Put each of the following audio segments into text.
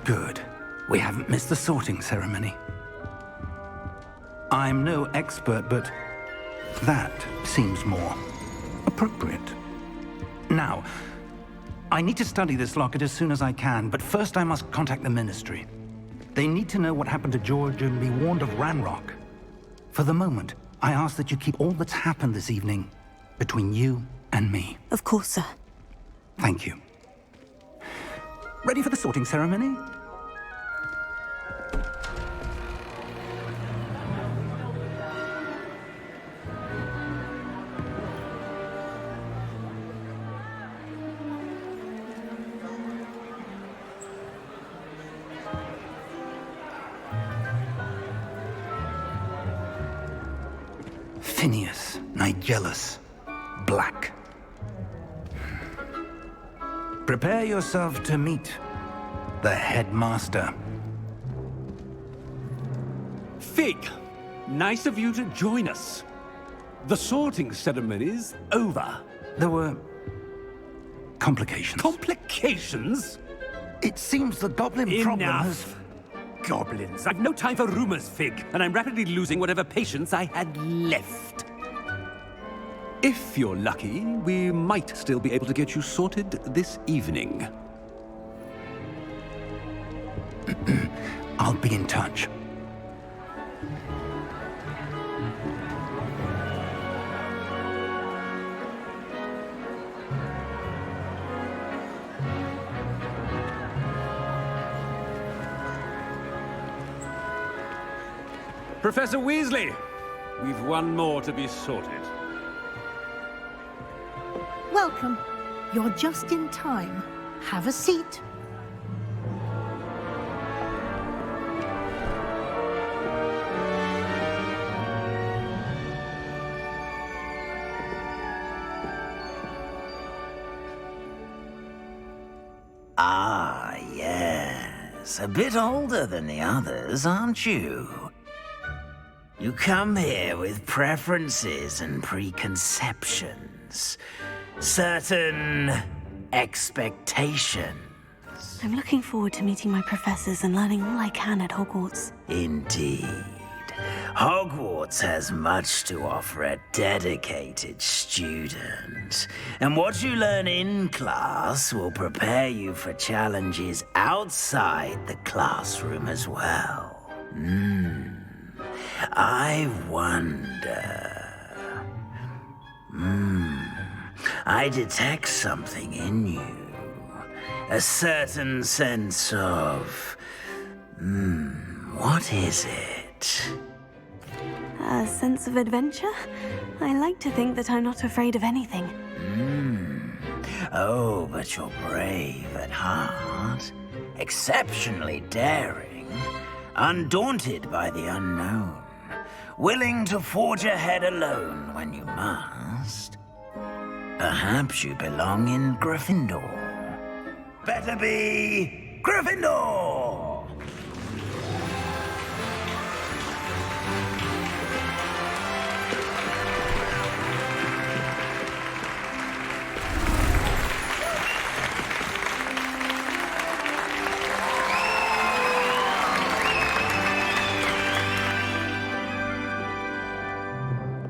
Good. We haven't missed the sorting ceremony. I'm no expert, but that seems more appropriate. Now, I need to study this locket as soon as I can, but first I must contact the Ministry. They need to know what happened to George and be warned of Ranrock. For the moment, I ask that you keep all that's happened this evening between you and me. Of course, sir. Thank you. Ready for the sorting ceremony? Phineas, Nigellus, Black. Prepare yourself to meet the headmaster. Fig, nice of you to join us. The sorting ceremony's over. There were complications. Complications? It seems the goblin problem has... Enough. Goblins. I've no time for rumors, Fig, and I'm rapidly losing whatever patience I had left. If you're lucky, we might still be able to get you sorted this evening. I'll be in touch. Professor Weasley, we've one more to be sorted. Welcome. You're just in time. Have a seat. Ah, yes. A bit older than the others, aren't you? You come here with preferences and preconceptions. Certain expectations. I'm looking forward to meeting my professors and learning all I can at Hogwarts. Indeed. Hogwarts has much to offer a dedicated student. And what you learn in class will prepare you for challenges outside the classroom as well. I wonder... I detect something in you. A certain sense of... what is it? A sense of adventure? I like to think that I'm not afraid of anything. Oh, but you're brave at heart. Exceptionally daring. Undaunted by the unknown. Willing to forge ahead alone when you must. Perhaps you belong in Gryffindor. Better be Gryffindor!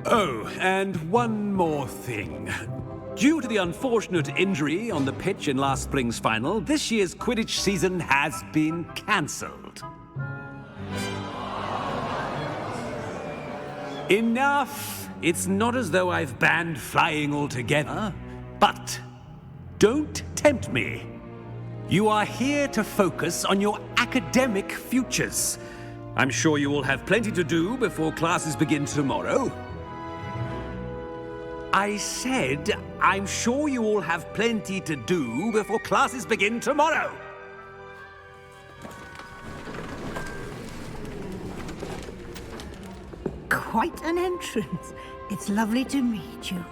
Oh, and one more thing. Due to the unfortunate injury on the pitch in last spring's final, this year's Quidditch season has been cancelled. Enough! It's not as though I've banned flying altogether, but don't tempt me. You are here to focus on your academic futures. I'm sure you will have plenty to do before classes begin tomorrow. I said, I'm sure you all have plenty to do before classes begin tomorrow. Quite an entrance. It's lovely to meet you.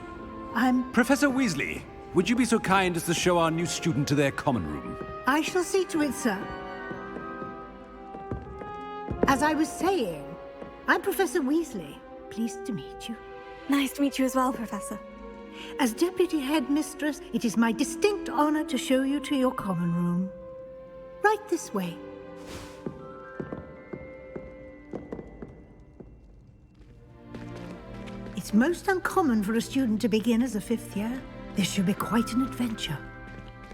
I'm... Professor Weasley, would you be so kind as to show our new student to their common room? I shall see to it, sir. As I was saying, I'm Professor Weasley. Pleased to meet you. Nice to meet you as well, Professor. As Deputy Headmistress, it is my distinct honor to show you to your common room. Right this way. It's most uncommon for a student to begin as a 5th year. This should be quite an adventure.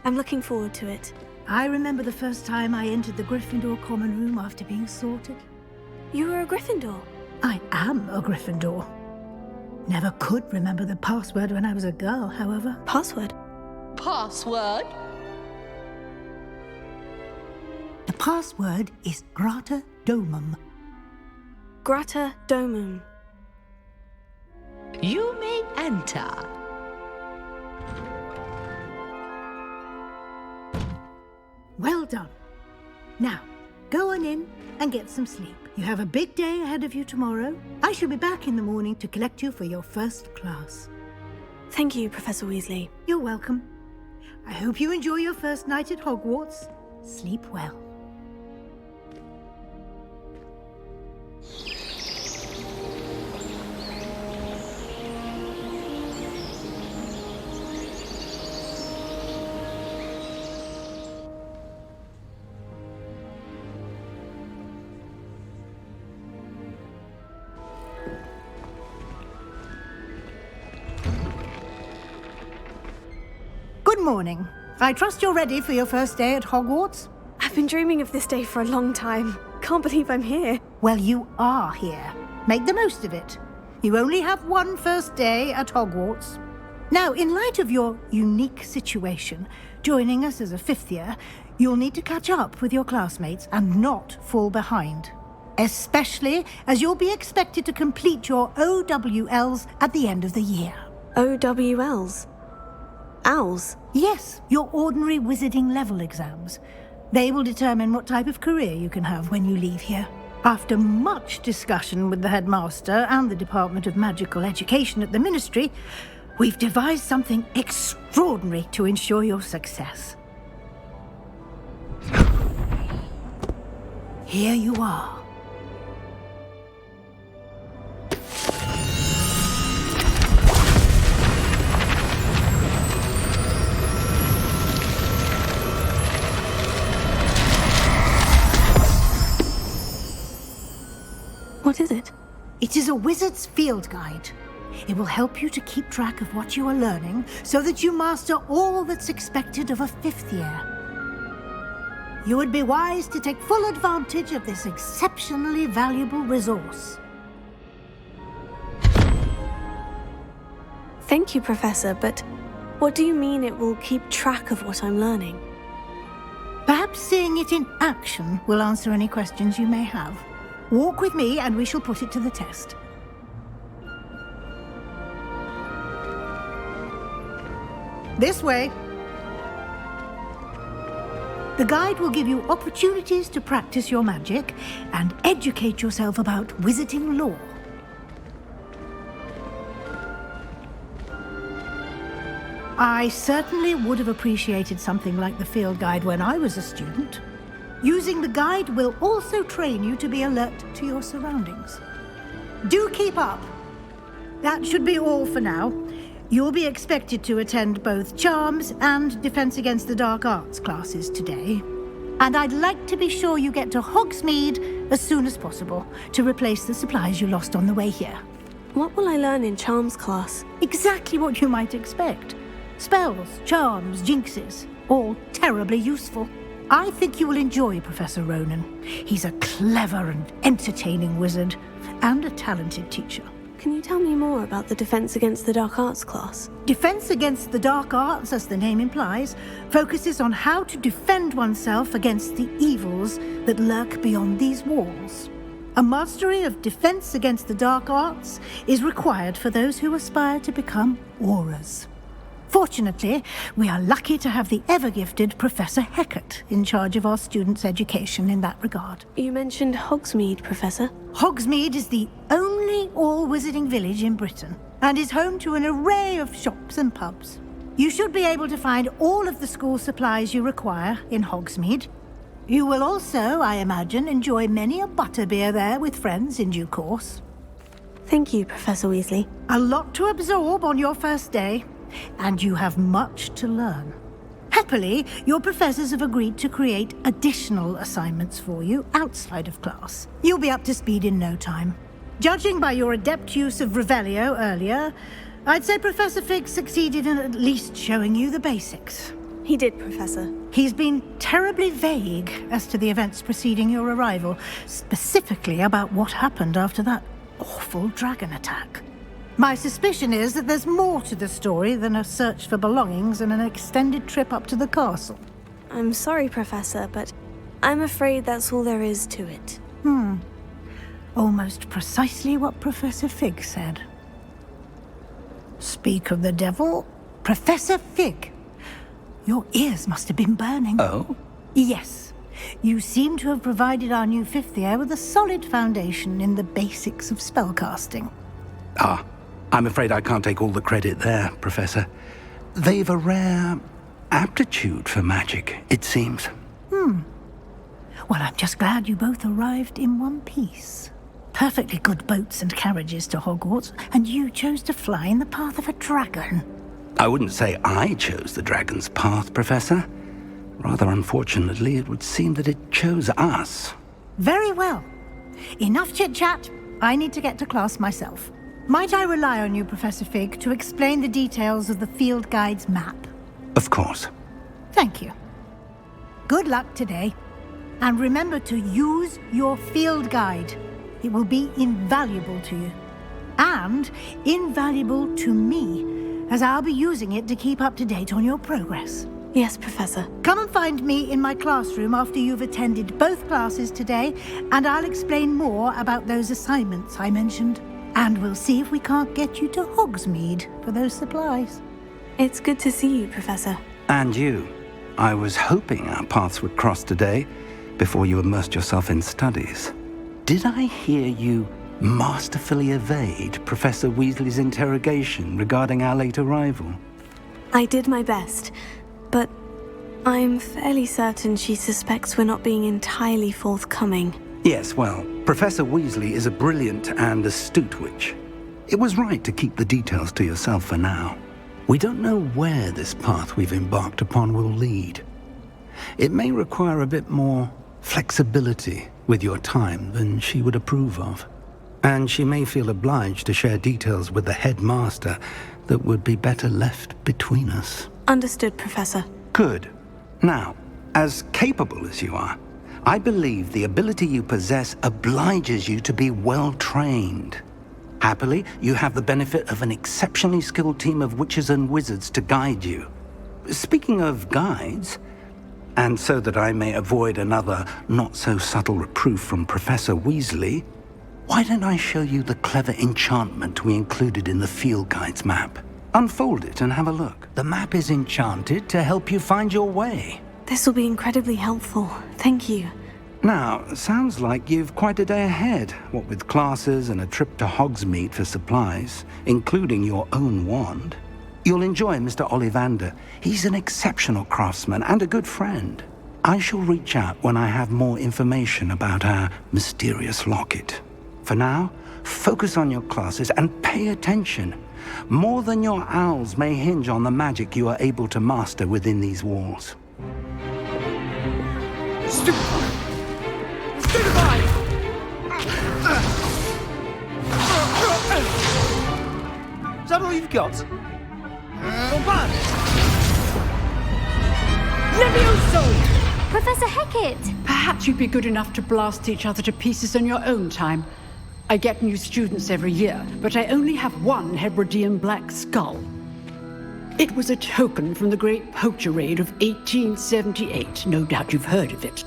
I'm looking forward to it. I remember the first time I entered the Gryffindor common room after being sorted. You were a Gryffindor? I am a Gryffindor. Never could remember the password when I was a girl, however. Password? Password? The password is Grata Domum. Grata Domum. You may enter. Well done. Now, go on in and get some sleep. You have a big day ahead of you tomorrow. I shall be back in the morning to collect you for your first class. Thank you, Professor Weasley. You're welcome. I hope you enjoy your first night at Hogwarts. Sleep well. Good morning. I trust you're ready for your first day at Hogwarts? I've been dreaming of this day for a long time. Can't believe I'm here. Well, you are here. Make the most of it. You only have one first day at Hogwarts. Now, in light of your unique situation, joining us as a 5th year, you'll need to catch up with your classmates and not fall behind. Especially as you'll be expected to complete your OWLs at the end of the year. OWLs? Owls? Yes, your ordinary wizarding level exams. They will determine what type of career you can have when you leave here. After much discussion with the headmaster and the Department of Magical Education at the Ministry, we've devised something extraordinary to ensure your success. Here you are. What is it? It is a wizard's field guide. It will help you to keep track of what you are learning so that you master all that's expected of a 5th year. You would be wise to take full advantage of this exceptionally valuable resource. Thank you, Professor, but what do you mean it will keep track of what I'm learning? Perhaps seeing it in action will answer any questions you may have. Walk with me and we shall put it to the test. This way. The guide will give you opportunities to practice your magic and educate yourself about wizarding lore. I certainly would have appreciated something like the field guide when I was a student. Using the guide will also train you to be alert to your surroundings. Do keep up. That should be all for now. You'll be expected to attend both Charms and Defense Against the Dark Arts classes today. And I'd like to be sure you get to Hogsmeade as soon as possible to replace the supplies you lost on the way here. What will I learn in Charms class? Exactly what you might expect. Spells, charms, jinxes, all terribly useful. I think you will enjoy Professor Ronan. He's a clever and entertaining wizard, and a talented teacher. Can you tell me more about the Defense Against the Dark Arts class? Defense Against the Dark Arts, as the name implies, focuses on how to defend oneself against the evils that lurk beyond these walls. A mastery of Defense Against the Dark Arts is required for those who aspire to become Aurors. Fortunately, we are lucky to have the ever-gifted Professor Hecat in charge of our students' education in that regard. You mentioned Hogsmeade, Professor. Hogsmeade is the only all-wizarding village in Britain and is home to an array of shops and pubs. You should be able to find all of the school supplies you require in Hogsmeade. You will also, I imagine, enjoy many a butterbeer there with friends in due course. Thank you, Professor Weasley. A lot to absorb on your first day. And you have much to learn. Happily, your professors have agreed to create additional assignments for you outside of class. You'll be up to speed in no time. Judging by your adept use of Revelio earlier, I'd say Professor Fig succeeded in at least showing you the basics. He did, Professor. He's been terribly vague as to the events preceding your arrival, specifically about what happened after that awful dragon attack. My suspicion is that there's more to the story than a search for belongings and an extended trip up to the castle. I'm sorry, Professor, but I'm afraid that's all there is to it. Almost precisely what Professor Fig said. Speak of the devil, Professor Fig. Your ears must have been burning. Oh? Yes. You seem to have provided our new fifth year with a solid foundation in the basics of spellcasting. Ah, I'm afraid I can't take all the credit there, Professor. They've a rare aptitude for magic, it seems. Well, I'm just glad you both arrived in one piece. Perfectly good boats and carriages to Hogwarts, and you chose to fly in the path of a dragon. I wouldn't say I chose the dragon's path, Professor. Rather unfortunately, it would seem that it chose us. Very well. Enough chit-chat. I need to get to class myself. Might I rely on you, Professor Fig, to explain the details of the field guide's map? Of course. Thank you. Good luck today. And remember to use your field guide. It will be invaluable to you. And invaluable to me, as I'll be using it to keep up to date on your progress. Yes, Professor. Come and find me in my classroom after you've attended both classes today, and I'll explain more about those assignments I mentioned. And we'll see if we can't get you to Hogsmeade for those supplies. It's good to see you, Professor. And you. I was hoping our paths would cross today, before you immersed yourself in studies. Did I hear you masterfully evade Professor Weasley's interrogation regarding our late arrival? I did my best, but I'm fairly certain she suspects we're not being entirely forthcoming. Yes, well, Professor Weasley is a brilliant and astute witch. It was right to keep the details to yourself for now. We don't know where this path we've embarked upon will lead. It may require a bit more flexibility with your time than she would approve of. And she may feel obliged to share details with the headmaster that would be better left between us. Understood, Professor. Good. Now, as capable as you are, I believe the ability you possess obliges you to be well trained. Happily, you have the benefit of an exceptionally skilled team of witches and wizards to guide you. Speaking of guides, and so that I may avoid another not-so-subtle reproof from Professor Weasley, why don't I show you the clever enchantment we included in the field guide's map? Unfold it and have a look. The map is enchanted to help you find your way. This will be incredibly helpful. Thank you. Now, sounds like you've quite a day ahead, what with classes and a trip to Hogsmeade for supplies, including your own wand. You'll enjoy Mr. Ollivander. He's an exceptional craftsman and a good friend. I shall reach out when I have more information about our mysterious locket. For now, focus on your classes and pay attention. More than your owls may hinge on the magic you are able to master within these walls. Is that all you've got? Levioso! Professor Hecat! Perhaps you'd be good enough to blast each other to pieces in your own time. I get new students every year, but I only have one Hebridean black skull. It was a token from the Great Poacher Raid of 1878. No doubt you've heard of it.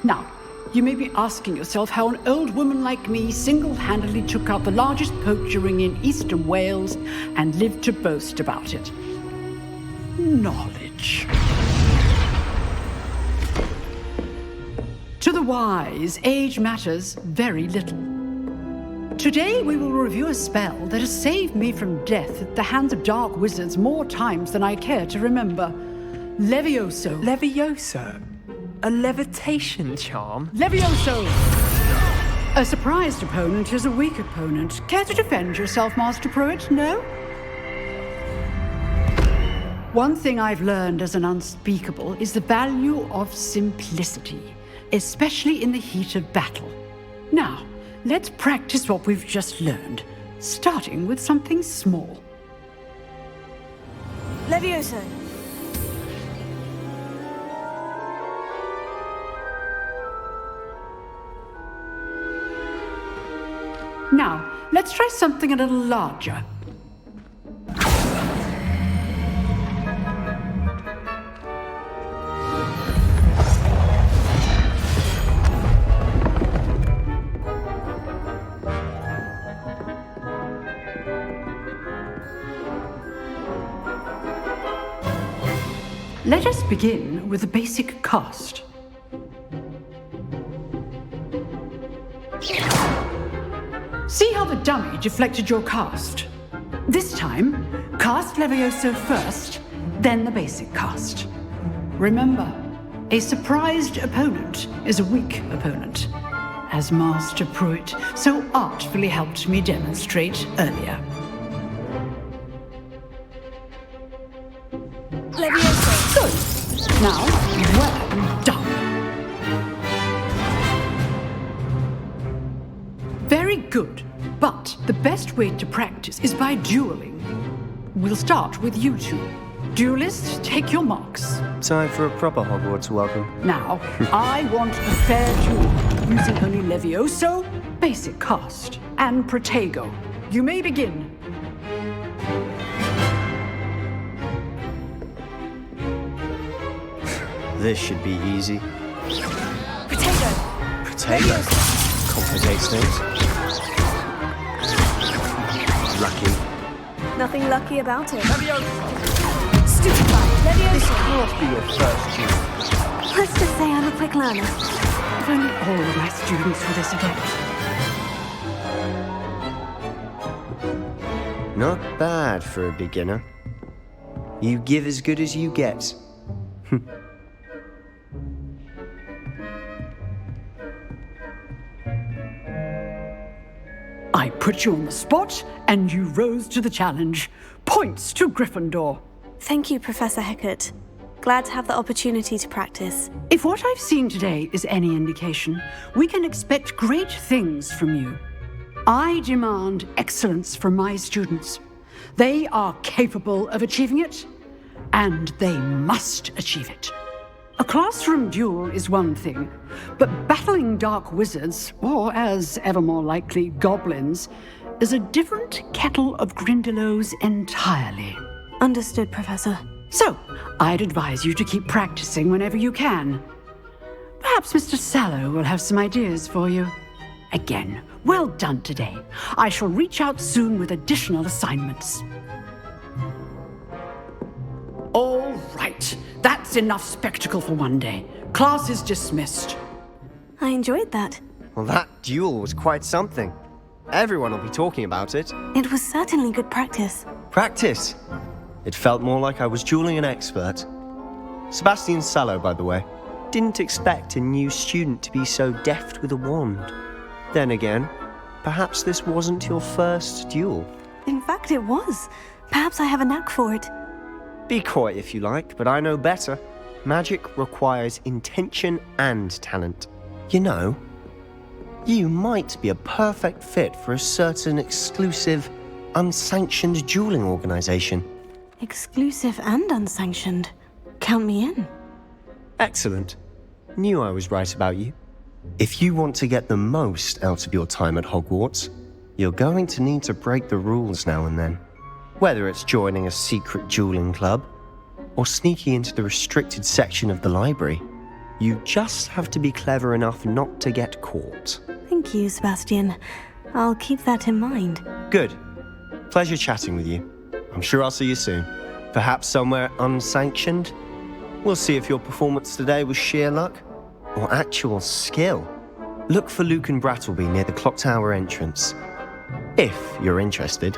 Now, you may be asking yourself how an old woman like me single-handedly took out the largest poacher ring in eastern Wales and lived to boast about it. Knowledge. To the wise, age matters very little. Today we will review a spell that has saved me from death at the hands of dark wizards more times than I care to remember. Levioso. Levioso? A levitation charm? Levioso! A surprised opponent is a weak opponent. Care to defend yourself, Master Pruitt? No? One thing I've learned as an unspeakable is the value of simplicity, especially in the heat of battle. Now, let's practice what we've just learned, starting with something small. Levioso. Now, let's try something a little larger. Let us begin with the basic cast. See how the dummy deflected your cast? This time, cast Levioso first, then the basic cast. Remember, a surprised opponent is a weak opponent, as Master Pruitt so artfully helped me demonstrate earlier. Levioso. Good. Now, well done. Very good. But the best way to practice is by dueling. We'll start with you two. Duelists, take your marks. Time for a proper Hogwarts welcome. Now, I want a fair duel, using only Levioso, basic cast, and Protego. You may begin. This should be easy. Protego. Potato. Complicates things. Lucky. Nothing lucky about it. Levioso! Stupefied. This Levioso. can't be your first duel. Let's just say I'm a quick learner. If only all of my students were this adept. Not bad for a beginner. You give as good as you get. I put you on the spot, and you rose to the challenge. Points to Gryffindor. Thank you, Professor Hecat. Glad to have the opportunity to practice. If what I've seen today is any indication, we can expect great things from you. I demand excellence from my students. They are capable of achieving it, and they must achieve it. A classroom duel is one thing, but battling dark wizards, or as ever more likely, goblins, is a different kettle of Grindylows entirely. Understood, Professor. So, I'd advise you to keep practicing whenever you can. Perhaps Mr. Sallow will have some ideas for you. Again, well done today. I shall reach out soon with additional assignments. All right, that's enough spectacle for one day. Class is dismissed. I enjoyed that. Well, that duel was quite something. Everyone will be talking about it. It was certainly good practice. Practice. It felt more like I was dueling an expert. Sebastian Sallow, by the way, didn't expect a new student to be so deft with a wand. Then again, perhaps this wasn't your first duel. In fact, it was. Perhaps I have a knack for it. Be coy if you like, but I know better. Magic requires intention and talent. You know, you might be a perfect fit for a certain exclusive, unsanctioned dueling organization. Exclusive and unsanctioned. Count me in. Excellent. Knew I was right about you. If you want to get the most out of your time at Hogwarts, you're going to need to break the rules now and then. Whether it's joining a secret dueling club or sneaking into the restricted section of the library, you just have to be clever enough not to get caught. Thank you, Sebastian. I'll keep that in mind. Good. Pleasure chatting with you. I'm sure I'll see you soon. Perhaps somewhere unsanctioned? We'll see if your performance today was sheer luck or actual skill. Look for Luke and Brattleby near the clock tower entrance, if you're interested.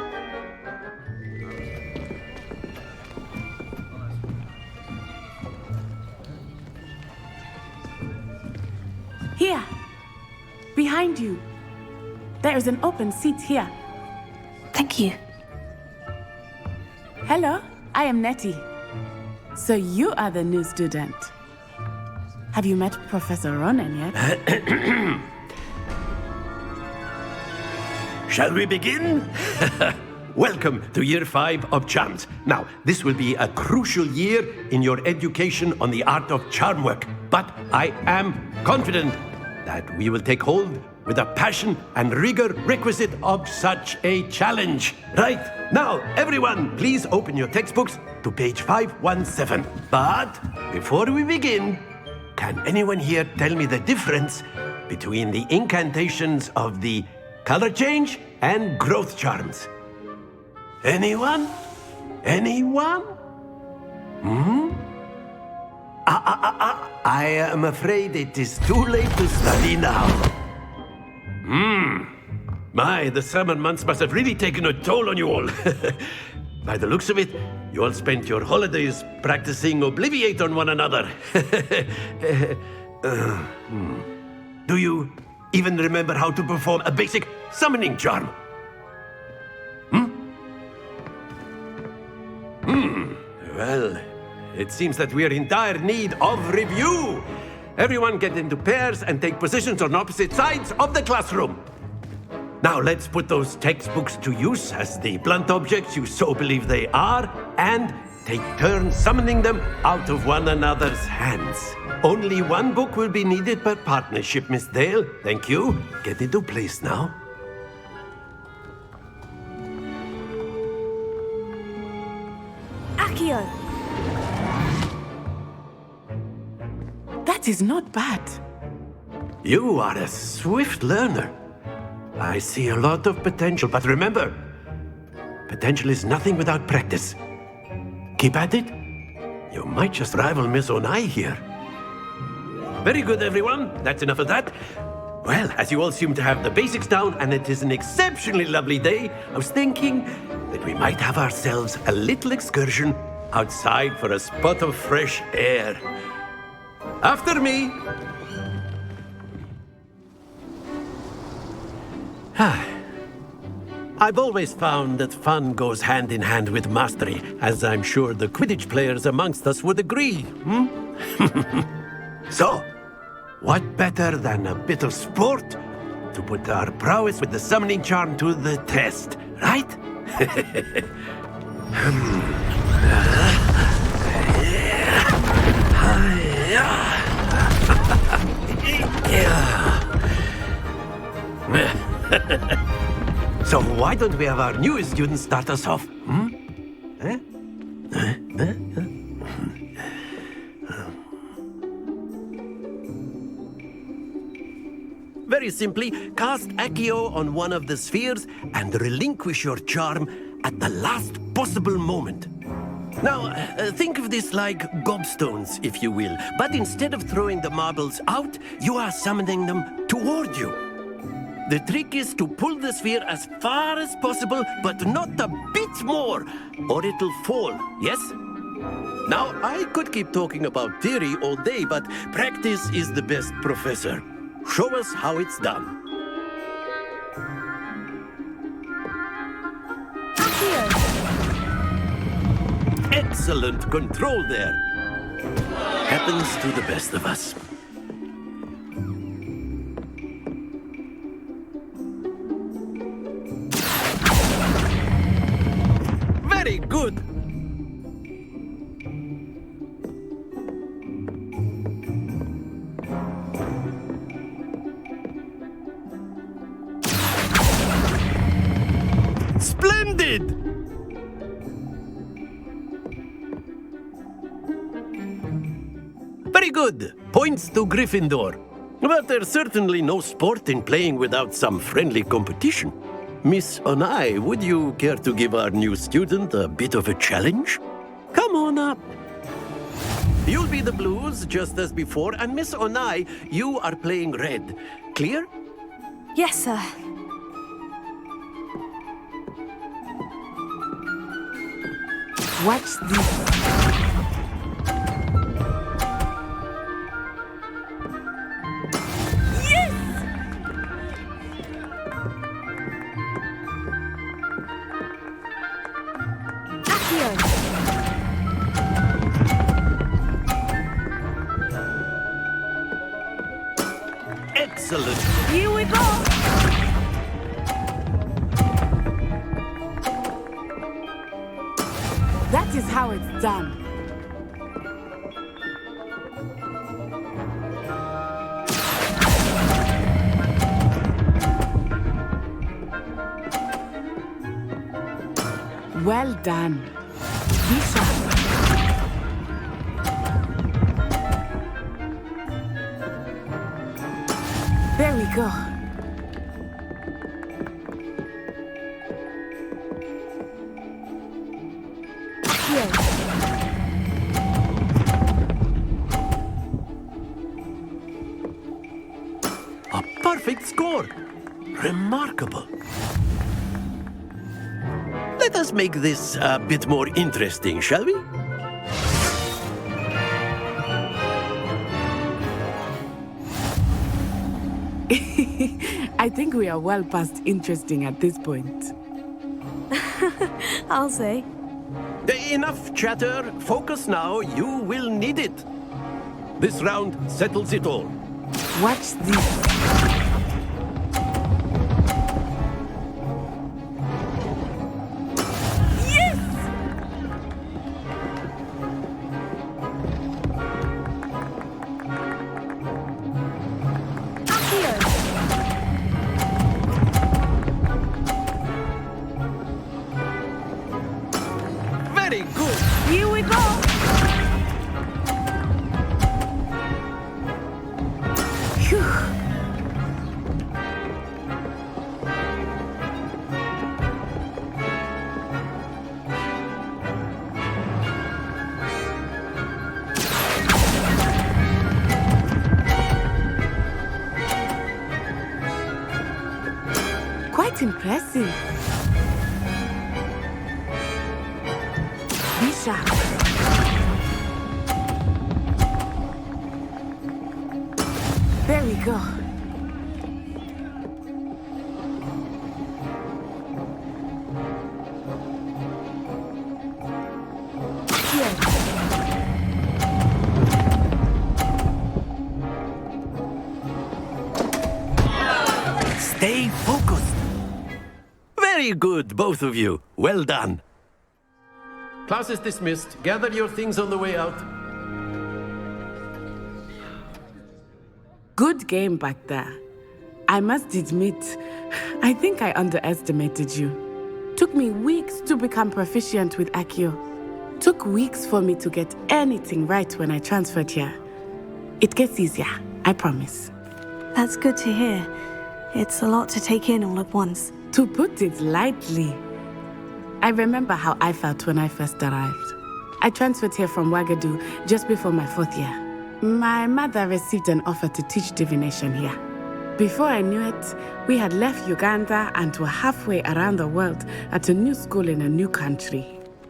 Here, behind you. There is an open seat here. Thank you. Hello, I am Nettie. So you are the new student. Have you met Professor Ronan yet? shall we begin? Welcome to Year 5 of Charms. Now, this will be a crucial year in your education on the art of charm work. But I am confident that we will take hold with the passion and rigor requisite of such a challenge. Right, now, everyone, please open your textbooks to page 517. But before we begin, can anyone here tell me the difference between the incantations of the color change and growth charms? Anyone? Anyone? I am afraid it is too late to study now. My, the summer months must have really taken a toll on you all. By the looks of it, you all spent your holidays practicing Obliviate on one another. Do you even remember how to perform a basic summoning charm? Well, it seems that we are in dire need of review. Everyone get into pairs and take positions on opposite sides of the classroom. Now let's put those textbooks to use as the blunt objects you so believe they are, and take turns summoning them out of one another's hands. Only one book will be needed per partnership, Miss Dale. Thank you. Get into place now. Accio! That is not bad. You are a swift learner. I see a lot of potential, but remember, potential is nothing without practice. Keep at it. You might just rival Miss Onai here. Very good, everyone. That's enough of that. Well, as you all seem to have the basics down, and it is an exceptionally lovely day, I was thinking that we might have ourselves a little excursion outside for a spot of fresh air. After me. I've always found that fun goes hand in hand with mastery, as I'm sure the Quidditch players amongst us would agree. So, what better than a bit of sport to put our prowess with the summoning charm to the test, right? So why don't we have our newest student start us off? Very simply, cast Accio on one of the spheres and relinquish your charm at the last possible moment. Now, think of this like gobstones, if you will. But instead of throwing the marbles out, you are summoning them toward you. The trick is to pull the sphere as far as possible, but not a bit more, or it'll fall, yes? Now, I could keep talking about theory all day, but practice is the best professor. Show us how it's done. Excellent control there. Happens to the best of us. Very good. Splendid! Very good. Points to Gryffindor. But there's certainly no sport in playing without some friendly competition. Miss Onai, would you care to give our new student a bit of a challenge? Come on up. You'll be the blues, just as before, and Miss Onai, you are playing red. Clear? Yes, sir. What's this? Excellent. Here we go! That is how it's done. Well done. Be sharp. There we go. Here. A perfect score! Remarkable. Let us make this a bit more interesting, shall we? I think we are well past interesting at this point. I'll say. Enough chatter. Focus now. You will need it. This round settles it all. Watch this. Very good. Here we go! Phew. Quite impressive. Be sharp. There we go. Here. Stay focused. Very good, both of you. Well done. Class is dismissed. Gather your things on the way out. Good game back there. I must admit, I think I underestimated you. Took me weeks to become proficient with Accio. Took weeks for me to get anything right when I transferred here. It gets easier, I promise. That's good to hear. It's a lot to take in all at once. To put it lightly, I remember how I felt when I first arrived. I transferred here from Wagadu just before my 4th year. My mother received an offer to teach divination here. Before I knew it, we had left Uganda and were halfway around the world at a new school in a new country.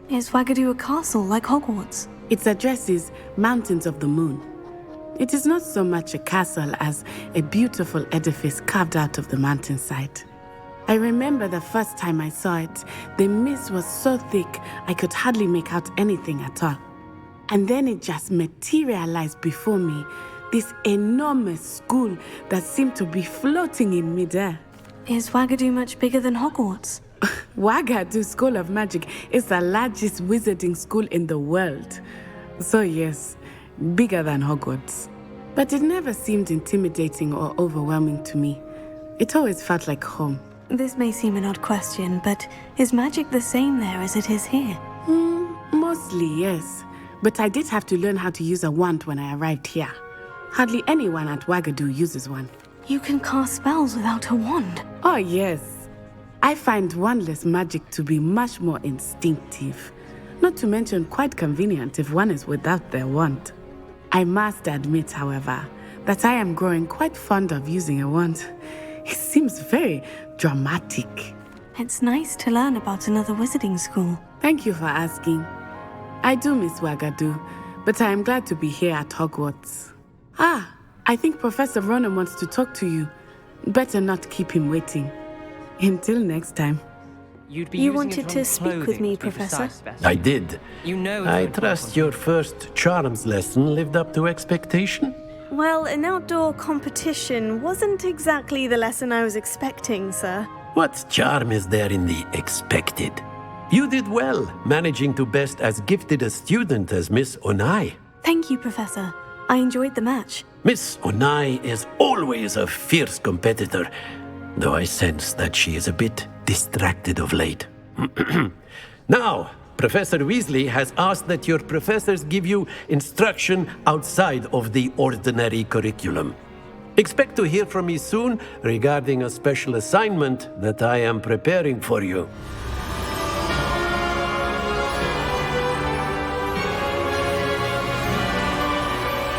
Is Wagadu a castle like Hogwarts? Its address is Mountains of the Moon. It is not so much a castle as a beautiful edifice carved out of the mountainside. I remember the first time I saw it, the mist was so thick I could hardly make out anything at all. And then it just materialized before me, this enormous school that seemed to be floating in midair. Is Wagadu much bigger than Hogwarts? Wagadu School of Magic is the largest wizarding school in the world. So yes, bigger than Hogwarts. But it never seemed intimidating or overwhelming to me. It always felt like home. This may seem an odd question, but is magic the same there as it is here? Mostly, yes. But I did have to learn how to use a wand when I arrived here. Hardly anyone at Wagadu uses one. You can cast spells without a wand? Oh, yes. I find wandless magic to be much more instinctive. Not to mention quite convenient if one is without their wand. I must admit, however, that I am growing quite fond of using a wand. It seems very dramatic. It's nice to learn about another wizarding school. Thank you for asking. I do miss Wagadu, but I am glad to be here at Hogwarts. I think Professor Ronan wants to talk to you. Better not keep him waiting. Until next time. You wanted to speak with me, Professor? I did. You know, I trust your first charms lesson lived up to expectation? Well, an outdoor competition wasn't exactly the lesson I was expecting, sir. What charm is there in the expected? You did well, managing to best as gifted a student as Miss Onai. Thank you, Professor. I enjoyed the match. Miss Onai is always a fierce competitor, though I sense that she is a bit distracted of late. Now, Professor Weasley has asked that your professors give you instruction outside of the ordinary curriculum. Expect to hear from me soon regarding a special assignment that I am preparing for you.